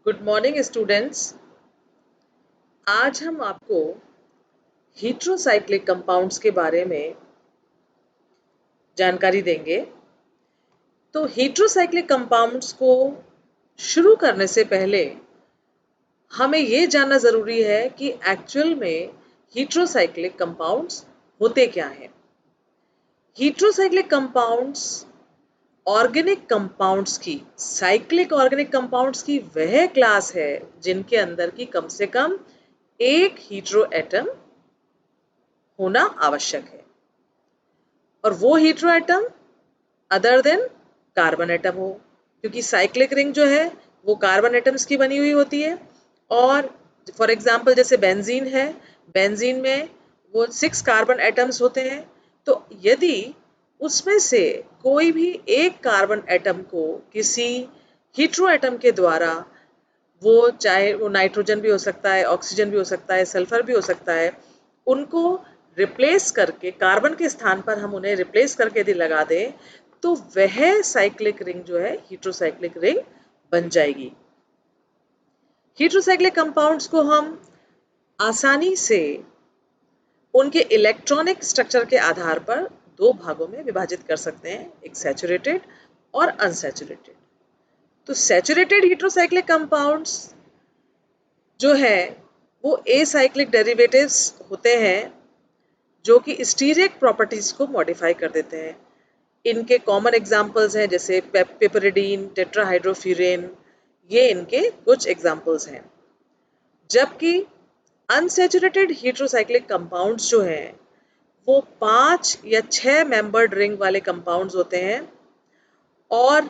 Good morning students. आज हम आपको हीट्रोसाइक्लिक कंपाउंड्स के बारे में जानकारी देंगे। तो हीट्रोसाइक्लिक कंपाउंड्स को शुरू करने से पहले हमें ये जानना ज़रूरी है कि एक्चुअल में हीट्रोसाइक्लिक कंपाउंड्स होते क्या हैं। हीट्रोसाइक्लिक कंपाउंड्स ऑर्गेनिक कंपाउंड्स की, साइक्लिक ऑर्गेनिक कंपाउंड्स की वह क्लास है जिनके अंदर की कम से कम एक हीट्रो एटम होना आवश्यक है, और वो hetero atom other than carbon atom हो, क्योंकि साइक्लिक रिंग जो है वो कार्बन एटम्स की बनी हुई होती है। और फॉर एग्जांपल जैसे बेंजीन है, बेंजीन में वो 6 कार्बन एटम्स होते हैं। तो यदि उसमें से कोई भी एक कार्बन एटम को किसी हीट्रो एटम के द्वारा, वो चाहे वो नाइट्रोजन भी हो सकता है, ऑक्सीजन भी हो सकता है, सल्फर भी हो सकता है, उनको रिप्लेस करके कार्बन के स्थान पर हम उन्हें रिप्लेस करके यदि लगा दें तो वह साइक्लिक रिंग जो है हीट्रोसाइक्लिक रिंग बन जाएगी। हीट्रोसाइक्लिक कंपाउंड्स को हम आसानी से उनके इलेक्ट्रॉनिक स्ट्रक्चर के आधार पर दो भागों में विभाजित कर सकते हैं, एक सैचुरेटेड और अनसैचुरेटेड। तो सैचुरेटेड हीट्रोसाइक्लिक कंपाउंड्स जो है वो एसाइक्लिक डेरिवेटिव्स होते हैं जो कि स्टीरिक प्रॉपर्टीज को मॉडिफाई कर देते हैं। इनके कॉमन एग्जाम्पल्स हैं जैसे पिपरिडीन, टेट्राहाइड्रोफ्यूरेन, ये इनके कुछ एग्जाम्पल्स हैं। जबकि अनसैचुरेटेड हीट्रोसाइक्लिक कंपाउंड्स जो हैं वो 5 या 6 मेंबर्ड रिंग वाले कंपाउंड्स होते हैं, और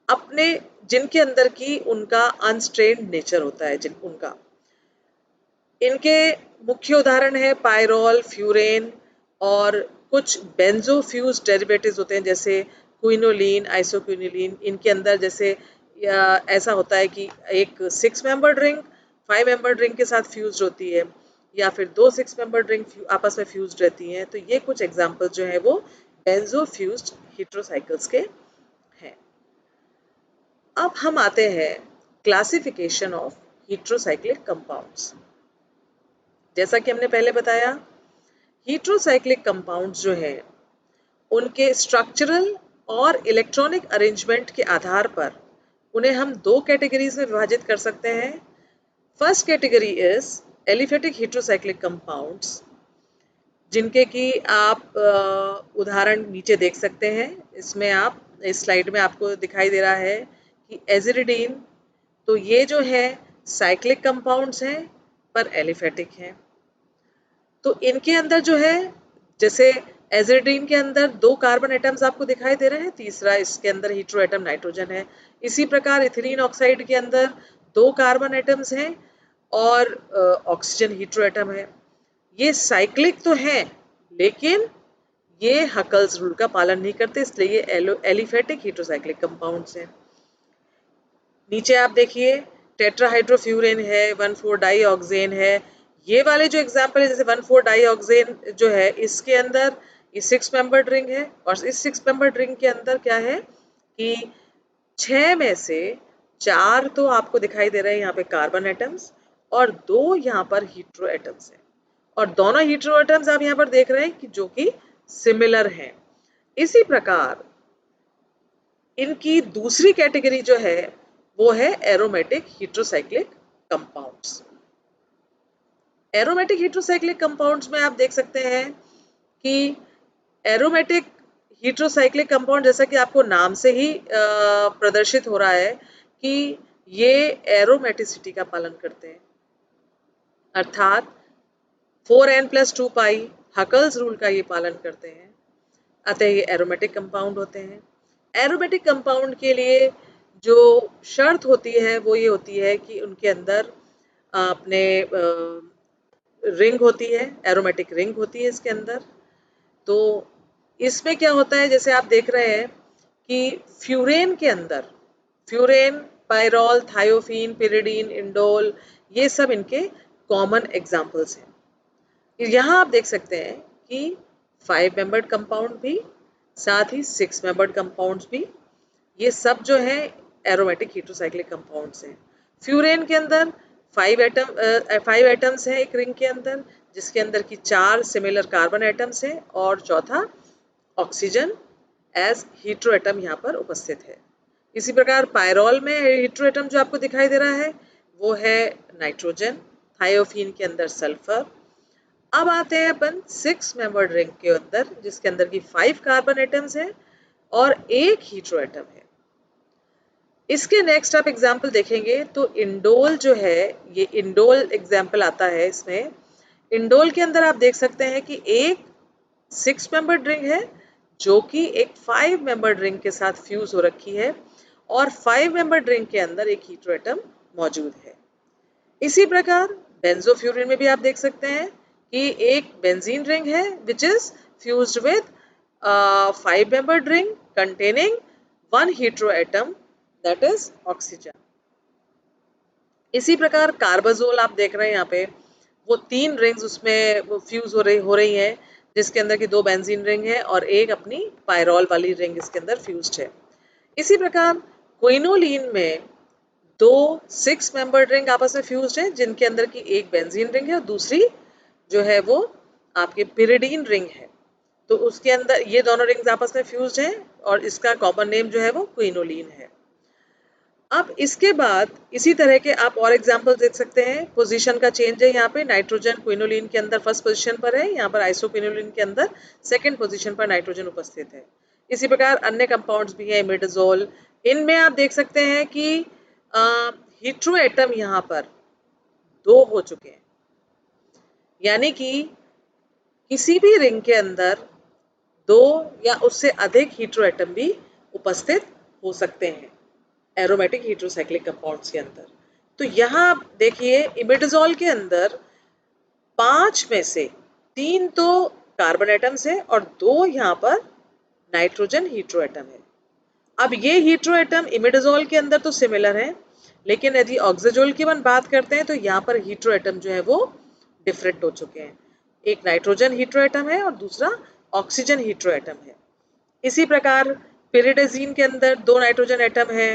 अपने जिनके अंदर की उनका अनस्ट्रेन्ड नेचर होता है उनका। इनके मुख्य उदाहरण है पायरोल, फ्यूरेन, और कुछ बेंजोफ्यूज डेरिवेटिव्स होते हैं जैसे क्विनोलिन, आइसोक्विनोलिन। इनके अंदर जैसे ऐसा होता है कि एक 6 मेंबर्ड रिंग 5 मेंबर्ड रिंग के साथ फ्यूज होती है, या फिर 2 6 मेंबर्ड रिंग आपस में फ्यूज रहती हैं। तो ये कुछ एग्जाम्पल जो है वो बेंजोफ्यूज्ड हीट्रोसाइकल्स के हैं। अब हम आते हैं क्लासिफिकेशन ऑफ हीट्रोसाइक्लिक कंपाउंड्स। जैसा कि हमने पहले बताया, हीट्रोसाइक्लिक कंपाउंड्स जो है उनके स्ट्रक्चरल और इलेक्ट्रॉनिक अरेंजमेंट के आधार पर उन्हें हम दो कैटेगरीज में विभाजित कर सकते हैं। First category is aliphatic heterocyclic compounds, जिनके कि आप उदाहरण नीचे देख सकते हैं। इसमें आप इस स्लाइड में आपको दिखाई दे रहा है कि एजिरिडीन, तो ये जो है साइक्लिक कंपाउंड्स हैं पर एलिफेटिक हैं। तो इनके अंदर जो है, जैसे एजिडिन के अंदर 2 कार्बन एटम्स आपको दिखाई दे रहे हैं, तीसरा इसके अंदर हीट्रो एटम नाइट्रोजन है। इसी प्रकार इथिलीन ऑक्साइड के अंदर 2 कार्बन एटम्स हैं और ऑक्सीजन हीट्रो एटम है। ये साइक्लिक तो हैं, लेकिन ये हकल्स रूल का पालन नहीं करते, इसलिए ये एलिफेटिक हीट्रोसाइक्लिक कंपाउंड्स हैं। नीचे आप देखिए टेट्राहाइड्रोफ्यूरेन है, 1,4 डाईऑक्सेन है। ये वाले जो एग्जाम्पल है जैसे 1,4 डाईऑक्सेन जो है, इसके अंदर ये 6 मेंबर्ड रिंग है, और इस 6 मेंबर्ड रिंग के अंदर क्या है कि 6 में से 4 तो आपको दिखाई दे रहे हैं यहाँ पे कार्बन एटम्स, और 2 यहाँ पर हीट्रो एटम्स हैं, और दोनों हीट्रो एटम्स आप यहाँ पर देख रहे हैं कि जो कि सिमिलर हैं। इसी प्रकार इनकी दूसरी कैटेगरी जो है वो है aromatic heterocyclic compounds. Aromatic heterocyclic compounds में आप देख सकते हैं कि एरोमेटिक हीट्रोसाइक्लिक कंपाउंड, जैसा कि आपको नाम से ही प्रदर्शित हो रहा है कि ये एरोमेटिसिटी का पालन करते हैं, अर्थात 4n+2 पाई हकल्स रूल का ये पालन करते हैं, अतः ये एरोमेटिक कंपाउंड होते हैं। एरोमेटिक कंपाउंड के लिए जो शर्त होती है वो ये होती है कि उनके अंदर अपने रिंग होती है, एरोमेटिक रिंग होती है इसके अंदर। तो इसमें क्या होता है, जैसे आप देख रहे हैं कि फ्यूरेन के अंदर furan, pyrrole, thiophene, pyridine, indole, ये सब इनके कॉमन एग्जाम्पल्स हैं। यहाँ आप देख सकते हैं कि 5 मेंबर्ड कंपाउंड भी, साथ ही 6 मेंबर्ड कंपाउंड्स भी, ये सब जो है एरोमेटिक हीट्रोसाइक्लिक कंपाउंड्स हैं। फ्यूरेन के अंदर 5 एटम्स हैं एक रिंग के अंदर, जिसके अंदर की 4 सिमिलर कार्बन एटम्स हैं और चौथा ऑक्सीजन एज हीट्रो एटम यहाँ पर उपस्थित है। इसी प्रकार पायरोल में हीट्रो एटम जो आपको दिखाई दे रहा है वो है नाइट्रोजन, थायोफीन के अंदर सल्फर। अब आते हैं अपन 6 मेंबर्ड रिंग के अंदर, जिसके अंदर की 5 कार्बन एटम्स हैं और एक हीट्रो एटम है। इसके नेक्स्ट आप एग्जाम्पल देखेंगे तो इंडोल जो है, ये इंडोल एग्जाम्पल आता है इसमें। इंडोल के अंदर आप देख सकते हैं कि एक 6 मेंबर्ड रिंग है जो कि एक 5 मेंबर्ड रिंग के साथ फ्यूज हो रखी है और 5 मेंबर्ड रिंग के अंदर एक हीट्रो एटम मौजूद है। इसी प्रकार बेंजोफ्यूरिन में भी आप देख सकते हैं कि एक बेंजीन रिंग है which is fused with 5 membered ring containing 1 hetero atom that is oxygen. इसी प्रकार कार्बाजोल आप देख रहे हैं यहाँ पे, वो 3 रिंग्स उसमें फ्यूज हो रही हैं, जिसके अंदर की 2 बेंजीन रिंग है और एक अपनी पायरोल वाली रिंग इसके अंदर फ्यूज्ड है। इसी प्रकार क्विनोलिन में 2 6 मेंबर्ड रिंग आपस में फ्यूज्ड है, जिनके अंदर की एक बेंजीन रिंग है और दूसरी जो है वो आपके पिरिडीन रिंग है। तो उसके अंदर ये दोनों रिंग्स आपस में फ्यूज्ड हैं और इसका कॉमन नेम जो है वो क्विनोलिन है। अब इसके बाद इसी तरह के आप और एग्जाम्पल देख सकते हैं। पोजीशन का चेंज है यहाँ पे, नाइट्रोजन क्विनोलिन के अंदर फर्स्ट पोजीशन पर है, यहाँ पर आइसोक्विनोलिन के अंदर सेकंड पोजीशन पर नाइट्रोजन उपस्थित है। इसी प्रकार अन्य कंपाउंड्स भी है, इमिडाजोल। इनमें आप देख सकते हैं कि हीट्रो एटम यहाँ पर 2 हो चुके हैं, यानी कि किसी भी रिंग के अंदर 2 या उससे अधिक हीट्रो एटम भी उपस्थित हो सकते हैं एरोमेटिक हीट्रोसाइक्लिक कंपाउंड्स के अंदर। तो यहाँ आप देखिए इमिडाजोल के अंदर 5 में से 3 तो कार्बन एटम्स है और 2 यहाँ पर नाइट्रोजन हीट्रो एटम है। अब ये हीट्रो एटम इमिडाजोल के अंदर तो सिमिलर है, लेकिन यदि ऑक्सीजोल की हम बात करते हैं तो यहाँ पर हीट्रो एटम जो है वो डिफरेंट हो चुके हैं। एक नाइट्रोजन हीट्रो एटम है और दूसरा ऑक्सीजन हीट्रो एटम है। इसी प्रकार पिरिडीन के अंदर 2 नाइट्रोजन एटम है,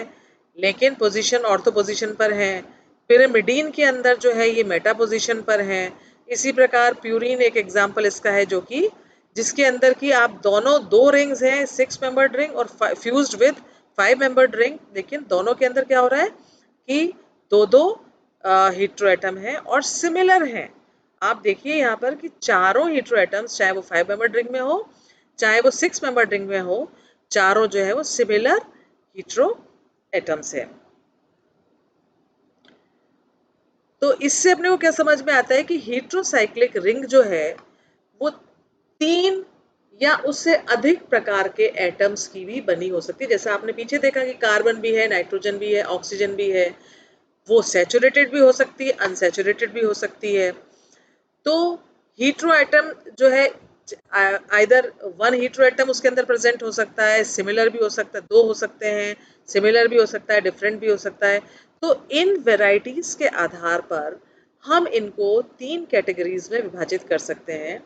लेकिन पोजीशन ऑर्थो पोजीशन पर है। पिरिमिडीन के अंदर जो है ये मेटा पोजीशन पर है। इसी प्रकार प्यूरिन एक एग्जाम्पल इसका है, जो कि जिसके अंदर की आप दोनों 2 रिंग्स हैं, 6 मेंबर्ड रिंग और फ्यूज्ड विद 5 मेंबर्ड रिंग, लेकिन दोनों के अंदर क्या हो रहा है कि 2-2 हीट्रो एटम है और सिमिलर हैं। आप देखिए यहाँ पर कि चारों हीट्रो एटम्स, चाहे वो 5 मेंबर्ड रिंग में हो चाहे वो 6 मेंबर्ड रिंग में हो, चारों जो है वो सिमिलर हीट्रो एटम्स है। तो इससे अपने को क्या समझ में आता है कि हीट्रोसाइक्लिक रिंग जो है वो 3 या उससे अधिक प्रकार के एटम्स की भी बनी हो सकती है। जैसा आपने पीछे देखा कि कार्बन भी है, नाइट्रोजन भी है, ऑक्सीजन भी है, वो सैचुरेटेड भी हो सकती है, अनसैचुरेटेड भी हो सकती है। तो हीट्रो एटम जो है आइदर 1 हीट्रो एटम उसके अंदर प्रेजेंट हो सकता है, सिमिलर भी हो सकता है, 2 हो सकते हैं, सिमिलर भी हो सकता है, डिफरेंट भी हो सकता है। तो इन वेराइटीज के आधार पर हम इनको 3 कैटेगरीज में विभाजित कर सकते हैं,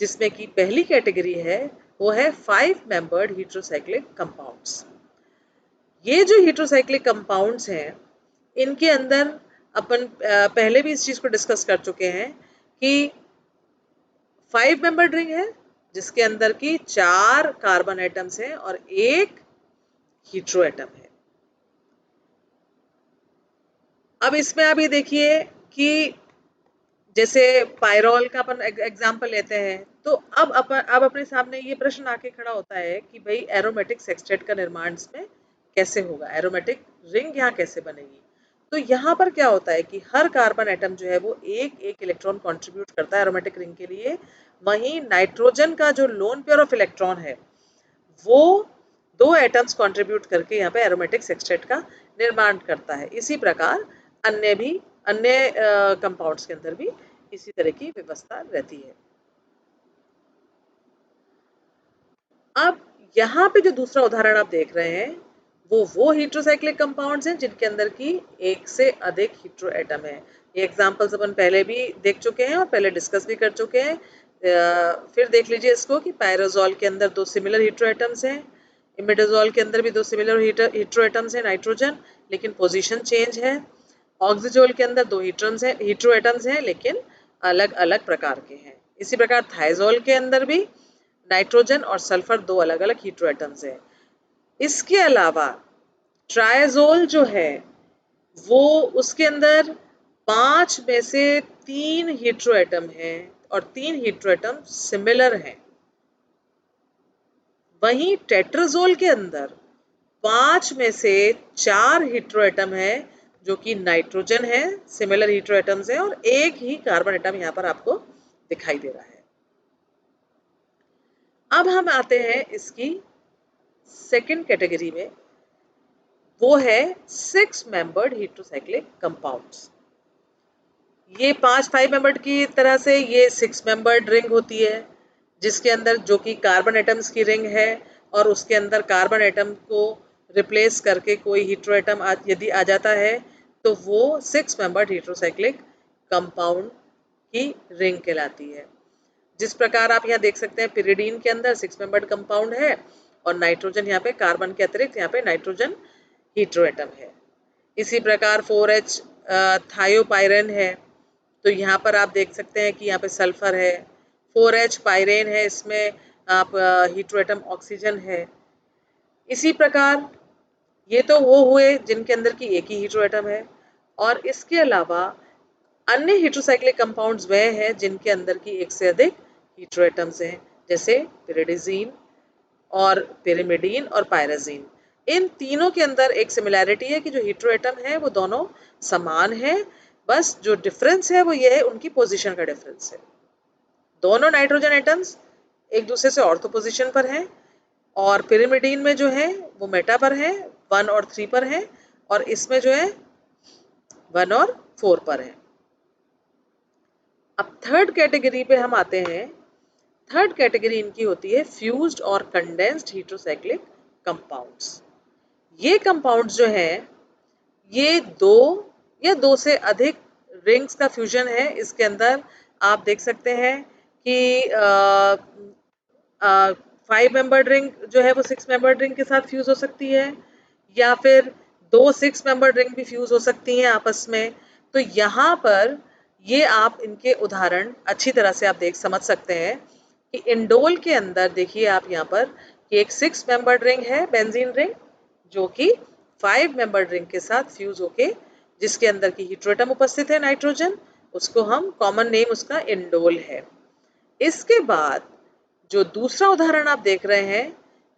जिसमें कि पहली कैटेगरी है वो है 5 मेंबर्ड हीट्रोसाइक्लिक कंपाउंड्स। ये जो हीट्रोसाइक्लिक कंपाउंड्स हैं, इनके अंदर अपन पहले भी इस चीज को डिस्कस कर चुके हैं कि 5 मेंबर्ड रिंग है, जिसके अंदर की 4 कार्बन एटम्स हैं और एक हीट्रो एटम है। अब इसमें आप ये देखिए कि जैसे पायरोल का अपन एग्जांपल लेते हैं, तो अब अपने सामने ये प्रश्न आके खड़ा होता है कि भाई एरोमेटिक सेक्सटेट का निर्माण इसमें कैसे होगा, एरोमेटिक रिंग यहाँ कैसे बनेगी। तो यहाँ पर क्या होता है कि हर कार्बन एटम जो है वो एक एक इलेक्ट्रॉन कंट्रीब्यूट करता है एरोमेटिक रिंग के लिए। वहीं नाइट्रोजन का जो लोन पेयर ऑफ इलेक्ट्रॉन है वो 2 एटम्स कंट्रीब्यूट करके यहाँ पे एरोमेटिक सेक्सटेट का निर्माण करता है। इसी प्रकार अन्य कंपाउंड्स के अंदर भी इसी तरह की व्यवस्था रहती है। अब यहाँ पे जो दूसरा उदाहरण आप देख रहे हैं वो हीट्रोसाइक्लिक कंपाउंड्स हैं जिनके अंदर की एक से अधिक हीट्रो एटम है। ये एग्जांपल्स अपन पहले भी देख चुके हैं और पहले डिस्कस भी कर चुके हैं। फिर देख लीजिए इसको कि पायरोजोल के अंदर 2 सिमिलर हीट्रो एटम्स हैं, इमिडाजोल के अंदर भी 2 सिमिलर हीट्रो एटम्स हैं नाइट्रोजन, लेकिन पोजीशन चेंज है। ऑक्सीजोल के अंदर 2 हीट्रो एटम्स हैं लेकिन अलग अलग प्रकार के हैं। इसी प्रकार थाइजोल के अंदर भी नाइट्रोजन और सल्फर 2 अलग अलग हीट्रो एटम्स हैं। इसके अलावा ट्राइजोल जो है वो उसके अंदर 5 में से 3 हीट्रो एटम हैं और 3 हीट्रो एटम सिमिलर हैं। वहीं टेट्राजोल के अंदर 5 में से 4 हीट्रो एटम है जो कि नाइट्रोजन है, सिमिलर हीट्रो एटम्स है, और एक ही कार्बन एटम यहाँ पर आपको दिखाई दे रहा है। अब हम आते हैं इसकी सेकंड कैटेगरी में, वो है 6 मेंबर्ड हेटेरोसाइक्लिक कंपाउंड्स। ये 5 मेंबर्ड की तरह से ये 6 मेंबर्ड रिंग होती है जिसके अंदर जो कि कार्बन एटम्स की रिंग है और उसके अंदर कार्बन एटम को रिप्लेस करके कोई हीट्रो एटम यदि आ जाता है तो वो 6 मेंबर्ड हेटेरोसाइक्लिक कंपाउंड की रिंग कहलाती है। जिस प्रकार आप यहाँ देख सकते हैं पिरिडीन के अंदर 6 मेंबर्ड कंपाउंड है और नाइट्रोजन यहाँ पे कार्बन के अतिरिक्त यहाँ पे नाइट्रोजन हीट्रो एटम है। इसी प्रकार 4H थायोपाइरेन है, तो यहाँ पर आप देख सकते हैं कि यहाँ पे सल्फर है। 4H पाइरेन है, इसमें आप हीट्रो एटम ऑक्सीजन है। इसी प्रकार ये तो वो हुए जिनके अंदर की एक ही हीट्रो एटम है, और इसके अलावा अन्य हेटेरोसाइक्लिक कंपाउंड्स वह हैं जिनके अंदर की एक से अधिक हीट्रो एटम्स हैं, जैसे पिरिडिजीन और पिरिमिडीन और पायराजीन। इन तीनों के अंदर एक सिमिलैरिटी है कि जो हीट्रो एटम है वो दोनों समान है, बस जो डिफरेंस है वो ये है उनकी पोजीशन का डिफरेंस है। दोनों नाइट्रोजन एटम्स एक दूसरे से ऑर्थो पोजीशन पर हैं और पिरिमिडीन में जो है वो मेटा पर है, 1 और 3 पर है, और इसमें जो है 1 और 4 पर है। अब थर्ड कैटेगरी पे हम आते हैं। थर्ड कैटेगरी इनकी होती है फ्यूज्ड और कंडेंस्ड हेटेरोसाइक्लिक कंपाउंड्स। ये कंपाउंड्स जो हैं ये 2 या 2 से अधिक रिंग्स का फ्यूजन है। इसके अंदर आप देख सकते हैं कि 5 मेंबर्ड रिंग जो है वो 6 मेंबर्ड रिंग के साथ फ्यूज हो सकती है, या फिर 2 6 मेंबर्ड रिंग भी फ्यूज हो सकती हैं आपस में। तो यहाँ पर ये आप इनके उदाहरण अच्छी तरह से आप समझ सकते हैं कि इंडोल के अंदर देखिए आप यहाँ पर कि एक 6 मेंबर्ड रिंग है बेंजीन रिंग जो कि 5 मेंबर्ड रिंग के साथ फ्यूज होके जिसके अंदर की हीट्रो एटम उपस्थित है नाइट्रोजन, उसको हम कॉमन नेम उसका इंडोल है। इसके बाद जो दूसरा उदाहरण आप देख रहे हैं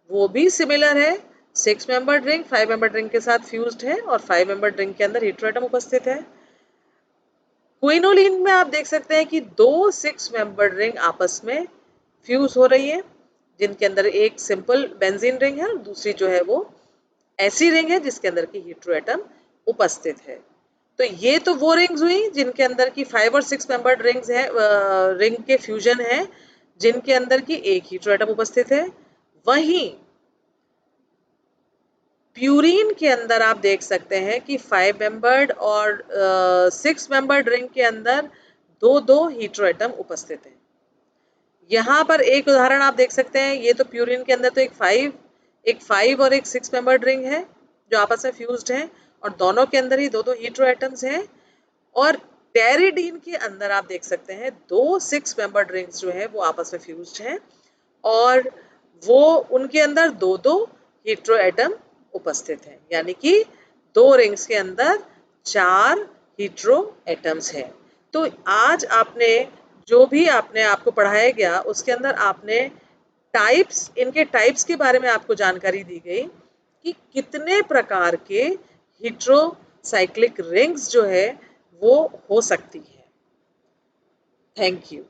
वो भी सिमिलर है, 6 मेंबर्ड रिंग 5 मेंबर्ड रिंग के साथ फ्यूज्ड है और 5 मेंबर्ड रिंग के अंदर हीट्रो एटम उपस्थित है। क्विनोलिन में आप देख सकते हैं कि 2 6 मेंबर्ड रिंग आपस में फ्यूज हो रही है जिनके अंदर एक सिंपल बेंजीन रिंग है और दूसरी जो है वो ऐसी रिंग है जिसके अंदर की हीट्रो एटम उपस्थित है। तो ये तो वो रिंग्स हुई जिनके अंदर की 5 और 6 मेंबर्ड रिंग्स है, रिंग के फ्यूजन है जिनके अंदर की एक हीट्रो एटम उपस्थित है। वहीं प्यूरीन के अंदर आप देख सकते हैं कि 5 मेंबर्ड और 6 मेंबर्ड रिंग के अंदर 2 हीट्रो एटम उपस्थित हैं। यहाँ पर एक उदाहरण आप देख सकते हैं, ये तो प्यूरीन के अंदर तो एक 5 और एक 6 मेंबर्ड रिंग है जो आपस में फ्यूज्ड हैं और दोनों के अंदर ही 2 हीट्रो एटम्स हैं। और टेरिडीन के अंदर आप देख सकते हैं 2 6 मेंबर्ड रिंग्स जो है वो आपस में फ्यूज्ड हैं और वो उनके अंदर 2 हीट्रो एटम उपस्थित हैं, यानी कि 2 रिंग्स के अंदर 4 हीट्रो एटम्स हैं। तो आज आपने जो भी आपने आपको पढ़ाया गया उसके अंदर आपने इनके टाइप्स के बारे में आपको जानकारी दी गई कि कितने प्रकार के हेटेरोसाइक्लिक रिंग्स जो है वो हो सकती है। Thank you.